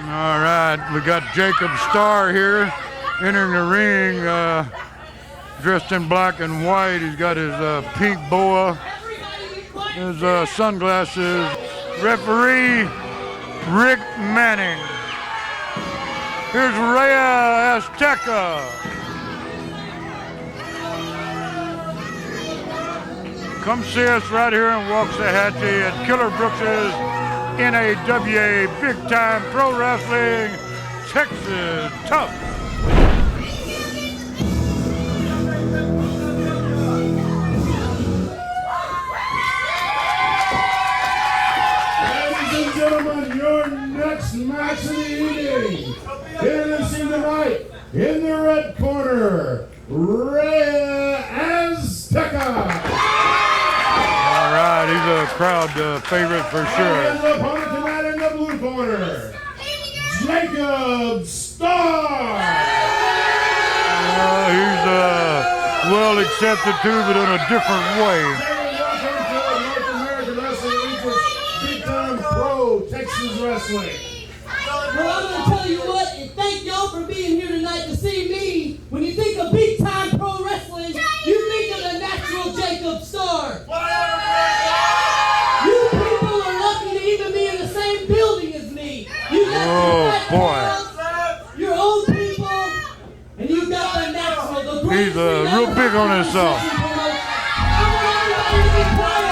All right, we got Jacob Starr here entering the ring, dressed in black and white. He's got his pink boa, his sunglasses. Referee Rick Manning. Here's Rhea Azteca. Come see us right here in Waxahachie at Killer Brooks's NAWA Big Time Pro Wrestling Texas Tough. Ladies and gentlemen, your next match of the evening. Introducing tonight in the red corner, Rhea Azteca. All right, he's a crowd favorite for sure. And the opponent tonight in the blue corner, Jacob Starr. He's well accepted too, but in a different way. Welcome to North American Wrestling League's Big Time Pro Texas Wrestling. Well, I'm going to tell you what, and thank y'all for being here tonight to see me. When you think of Big Time Pro Wrestling, you think of the natural Jacob Starr. You people are lucky to even be in the same building as me. You got you're old people, and you got the natural. The He's real big on himself. I want everybody to be quiet.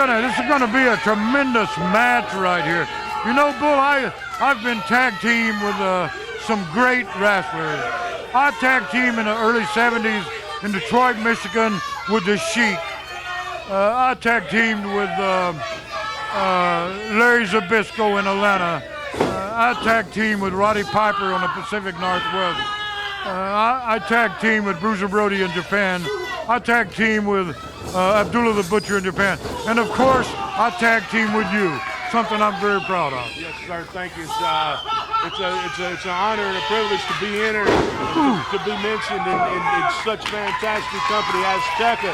This is gonna be a tremendous match right here. You know, Bull, I've been tag team with some great wrestlers. I tag team in the early 70s in Detroit, Michigan with the Sheik. I tag teamed with Larry Zbyszko in Atlanta. I tag team with Roddy Piper on the Pacific Northwest. I tag team with Bruiser Brody in Japan. I tag team with Abdullah the Butcher in Japan. And of course, I tag team with you, something I'm very proud of. Yes, sir, thank you. It's an honor and a privilege to be in here, to be mentioned in such fantastic company. Azteca,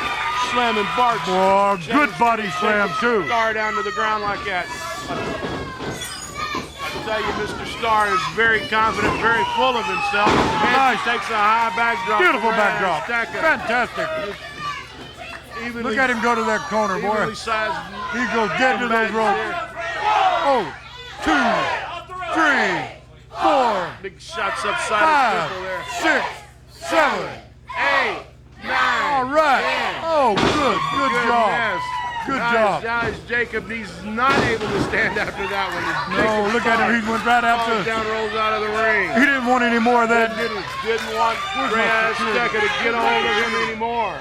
slamming Bart. Oh, good body slam too. Starr down to the ground like that. I tell you, Mr. Starr is very confident, very full of himself. Nice. Takes a high backdrop. Beautiful backdrop. Azteca. Fantastic. Look at him go to that corner, boy. He goes dead to those ropes. Oh, 2, 3, 4, big shots upside 5, 6, 7, 8, 9. All right. 10. Oh, good job. Good job. Now is Jacob, he's not able to stand after that one. No, look at him. He went right after. Down, rolls out of the ring. He didn't want any more of that. Didn't want Rhea Azteca to get a hold of him anymore.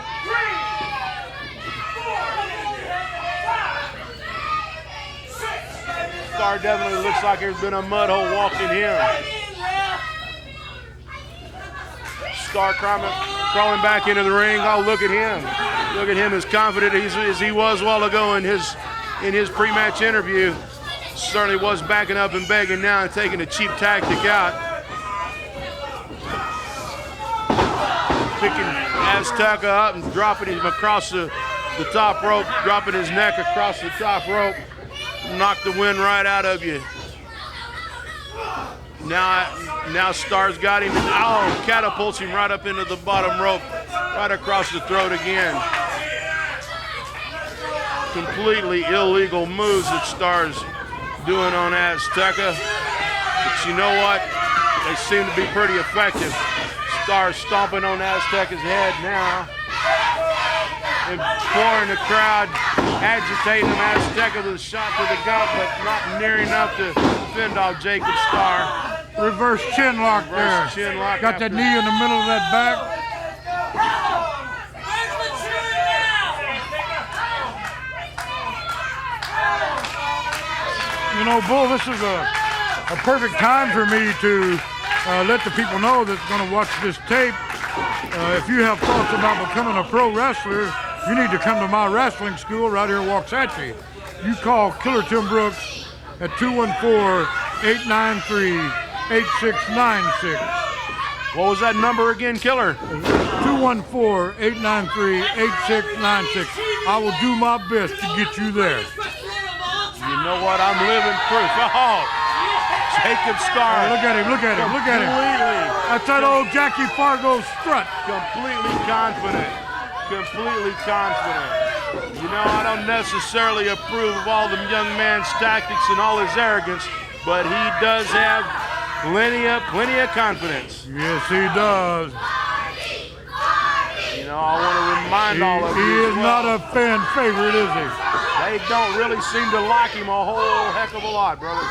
Starr definitely looks like there's been a mud hole walking him. Starr crawling back into the ring. Oh, look at him. Look at him as confident as he was a while ago in his pre-match interview. Certainly was backing up and begging now and taking a cheap tactic out. Picking Azteca up and dropping him across the top rope, dropping his neck across the top rope. Knock the wind right out of you. Now Starr's got him, and catapults him right up into the bottom rope, right across the throat again. Completely illegal moves that Starr's doing on Azteca. But you know what? They seem to be pretty effective. Starr stomping on Azteca's head now. imploring the crowd, agitating him. Azteca with a shot to the gut, but not near enough to fend off Jacob Starr. Reverse chin lock there. Reverse chin lock Got that after- knee in the middle of that back. You know, Bull, this is a perfect time for me to let the people know that's going to watch this tape. If you have thoughts about becoming a pro wrestler, you need to come to my wrestling school right here in Waxahachie. You call Killer Tim Brooks at 214-893-8696. What was that number again, Killer? 214-893-8696. I will do my best to get you there. You know what? I'm living proof. Oh, Jacob Starr. Look at him, look at him, look at him. Completely, That's that old Jackie Fargo strut. completely confident. Completely confident. You know, I don't necessarily approve of all the young man's tactics and all his arrogance, but he does have plenty of confidence. Yes, he does. You know, I want to remind all of He you. is not a fan favorite, is he? They don't really seem to like him a whole heck of a lot, brother.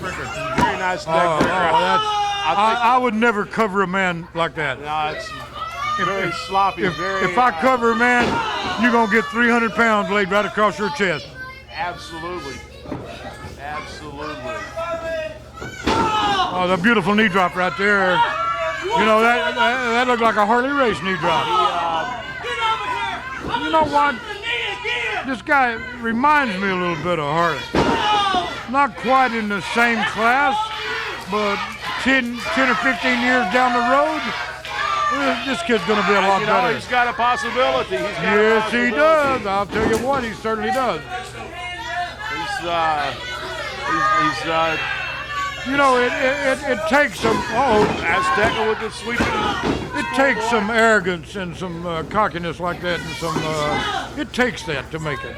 Very nice neck breaker. I would never cover a man like that. No, it's very sloppy. If I cover a man, you're going to get 300 pounds laid right across your chest. Absolutely. Absolutely. Oh, the beautiful knee drop right there. You know, that looked like a Harley race knee drop. You know what? This guy reminds me a little bit of Harley. Not quite in the same class, but 10 or 15 years down the road, this kid's going to be a lot You know, better. he's got a possibility. Yes, he does. I'll tell you what, he certainly does. He's You know, it takes some, Azteca with the sweeping. it takes some arrogance and some cockiness like that, and some, it takes that to make it.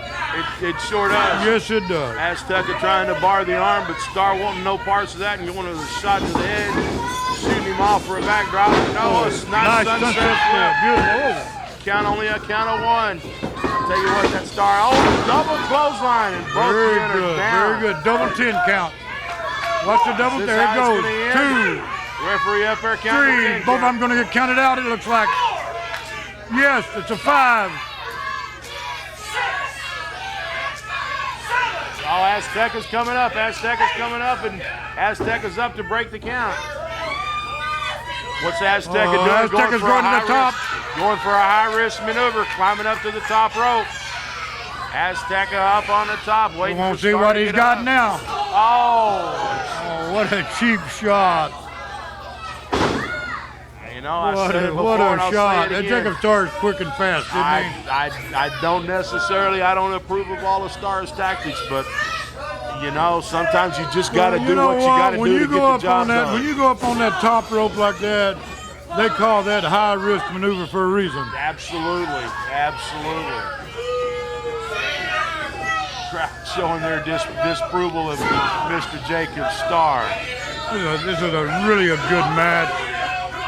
It sure does. Yes, it does. Azteca trying to bar the arm, but Starr wanting no parts of that and going to the shot to the head, shooting him off for a backdrop. No, it's not Nice sunset sunset flip. flip. Beautiful. Count only a count of one. Tell you what, that Starr, double clothesline and both Very men are good, down. very good. Double 10 count. Watch the double, Is this there it how it's goes. gonna end? 2, Referee up there counting 3, 10 both of count. them going to get counted out, it looks like. Yes, it's a 5. Oh, Azteca's coming up. Azteca's coming up, and Azteca's up to break the count. What's Azteca doing? Azteca's going to the top. Going for a high-risk maneuver, climbing up to the top rope. Azteca up on the top, We waiting won't for see Starr what to he's get got up. now. Oh, Oh, what a cheap shot. you know, I What said it a, before what and a I'll shot. say it That again. Jacob Starr is quick and fast, isn't he? I don't necessarily, I don't approve of all of Starr's tactics, but you know, sometimes you just got to Well, do what you got to when do you to go get the up job on that, done. When you go up on that top rope like that, they call that high risk maneuver for a reason. Absolutely, absolutely. Crowd showing their disapproval of Mr. Jacob Starr. This is a really a good match.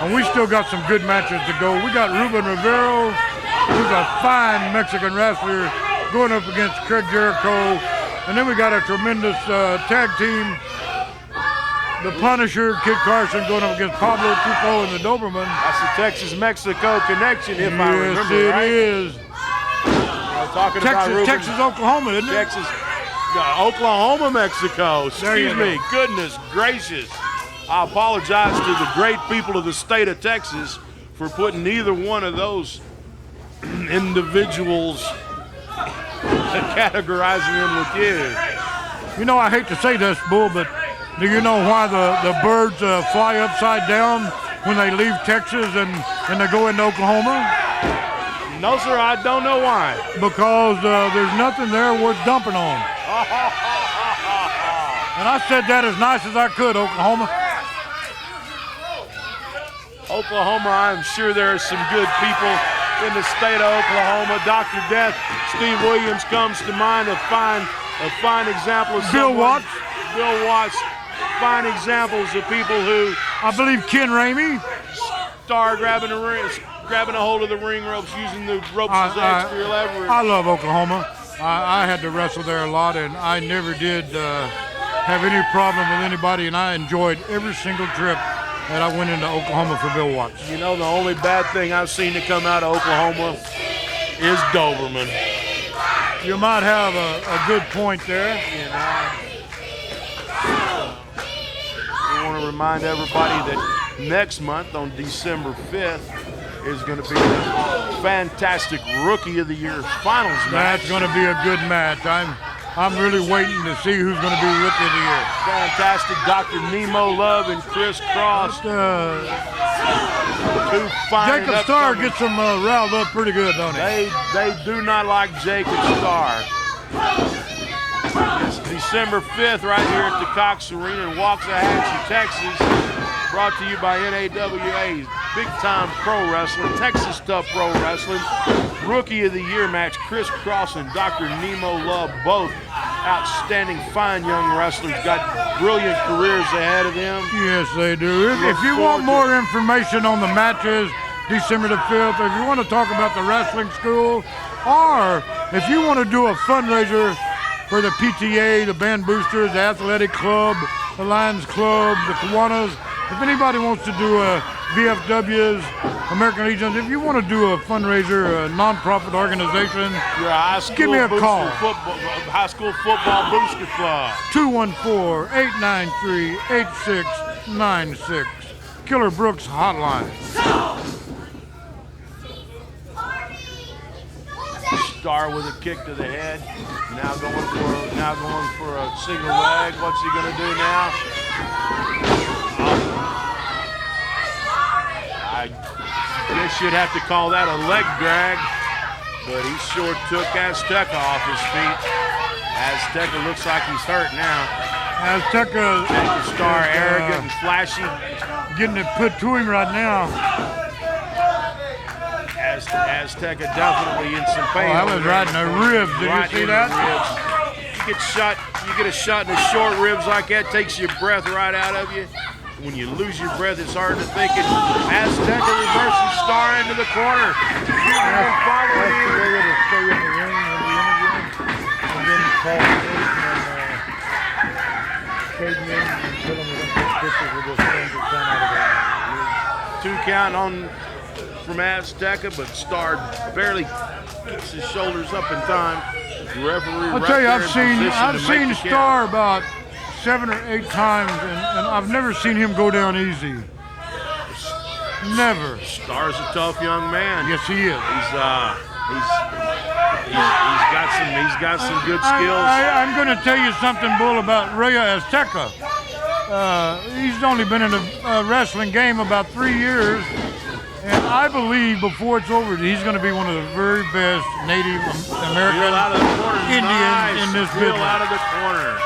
And we still got some good matches to go. We got Ruben Rivero, who's a fine Mexican wrestler, going up against Craig Jericho. And then we got a tremendous tag team. The Punisher, Kid Carson, going up against Pablo Tufo and the Doberman. That's the Texas-Mexico connection, if I remember Yes, right. it is. We're talking about Ruben. Texas, Oklahoma, isn't it? Texas, Oklahoma, Mexico. There you Excuse me. go. Goodness gracious. I apologize to the great people of the state of Texas for putting neither one of those individuals, categorizing them with you. You know, I hate to say this, Bull, but do you know why the birds fly upside down when they leave Texas and they go into Oklahoma? No, sir, I don't know why. Because there's nothing there worth dumping on. And I said that as nice as I could, Oklahoma. Oklahoma, I'm sure there are some good people in the state of Oklahoma. Dr. Death, Steve Williams comes to mind, a fine example of Bill someone- Watts. Bill Watts, fine examples of people who I believe Ken Ramey. Starr grabbing a hold of the ring ropes, using the ropes as extra leverage. I love Oklahoma. I had to wrestle there a lot, and I never did have any problem with anybody, and I enjoyed every single trip that I went into Oklahoma for Bill Watts. You know, the only bad thing I've seen to come out of Oklahoma is Doberman. You might have a good point there. You know, I want to remind everybody that next month on December 5th is going to be the fantastic Rookie of the Year finals match. That's going to be a good match. I'm really waiting to see who's going to be Rookie of the Year. Fantastic Dr. Nemo Love and Chris Cross. Two fine Jacob and Starr upcoming. gets them riled up pretty good, don't he? They do not like Jacob Starr. It's December 5th right here at the Cox Arena in Waxahachie, Texas. Brought to you by NAWA, Big Time Pro Wrestling, Texas Tough Pro Wrestling. Rookie of the Year match, Chris Cross and Dr. Nemo Love, both outstanding, fine young wrestlers, got brilliant careers ahead of them. Yes, they do. If you want more information on the matches, December the 5th, if you want to talk about the wrestling school, or if you want to do a fundraiser for the PTA, the Band Boosters, the Athletic Club, the Lions Club, the Kiwanis, if anybody wants to do a VFWs, American Legions, if you want to do a fundraiser, a non-profit organization, You're a high school give me a call. High school football booster club. 214-893-8696. Killer Brooks Hotline. Starr with a kick to the head. Now going for a single leg. What's he going to do now? I guess you'd have to call that a leg drag, but he sure took Azteca off his feet. Azteca looks like he's hurt now. Azteca Starr, is, arrogant and flashy. getting it put to him right now. Azteca definitely in some pain. Oh, that was right in the ribs. Did Right you see in that? the ribs. You get a shot in the short ribs like that, takes your breath right out of you. When you lose your breath, it's hard to think it. Azteca reverses Starr into the corner. Beautiful following. Stay in the ring in the interview, and then call and tell them we're going to take pictures with this thing that's done out of 2 count on from Azteca, but Starr barely gets his shoulders up in time. The referee I'll right tell you, there I've in seen position to make the Starr count. about 7 or 8 times, and I've never seen him go down easy. Never. Starr's a tough young man. Yes, he is. He's got some good skills. I'm going to tell you something, Bull, about Rhea Azteca. He's only been in the wrestling game about 3 years, and I believe before it's over, he's going to be one of the very best Native American Heel out of the corner. Indians in this Heel business. out of the corner.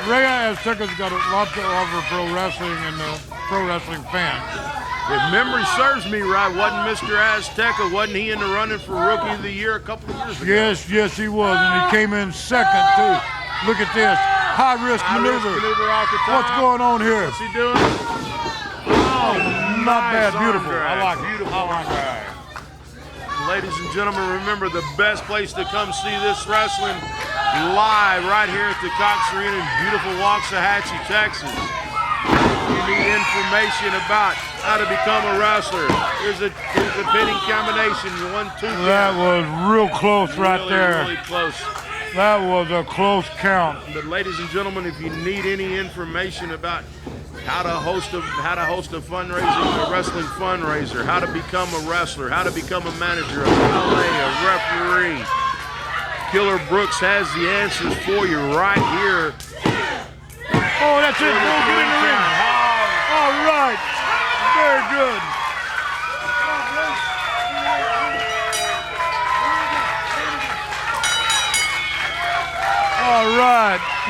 Rhea Azteca's got a lot to offer pro wrestling and pro wrestling fans. If memory serves me right, wasn't Mr. Azteca, wasn't he in the running for Rookie of the Year a couple of years ago? Yes, he was, and he came in second too. Look at this, high risk High-risk maneuver. maneuver off the top. What's going on here? What's he doing? Oh, Not nice bad, beautiful. arm drag. I like it. Beautiful arm drag. Ladies and gentlemen, remember the best place to come see this wrestling live right here at the Cox Arena in beautiful Waxahachie, Texas. You need information about how to become a wrestler. Here's a pinning combination, 1-2 count. That was real close right there. Really close. That was a close count. But ladies and gentlemen, if you need any information about how to host a fundraiser, a wrestling fundraiser, how to become a wrestler, how to become a manager, a valet, a referee, Killer Brooks has the answers for you right here. Oh, that's it. Go get in the ring. All right. Very good. All right.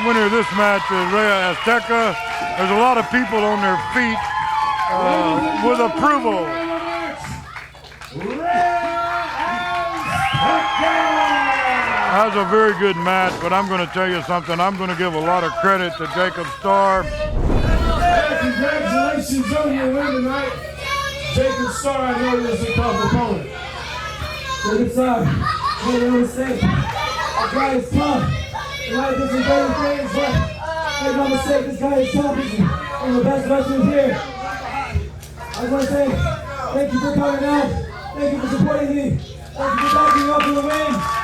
winner of this match is Rhea Azteca. There's a lot of people on their feet with approval. That was a very good match, but I'm going to tell you something. I'm going to give a lot of credit to Jacob Starr. Congratulations on your win tonight. Jacob Starr, I know this is a tough opponent. Jacob Starr, made no mistake. That guy is tough. He might do some better things, but make no mistake, this guy is tough. He's one of the best wrestlers here. I just want to say thank you for coming out. Thank you for supporting me. Thank you for backing me up in the ring.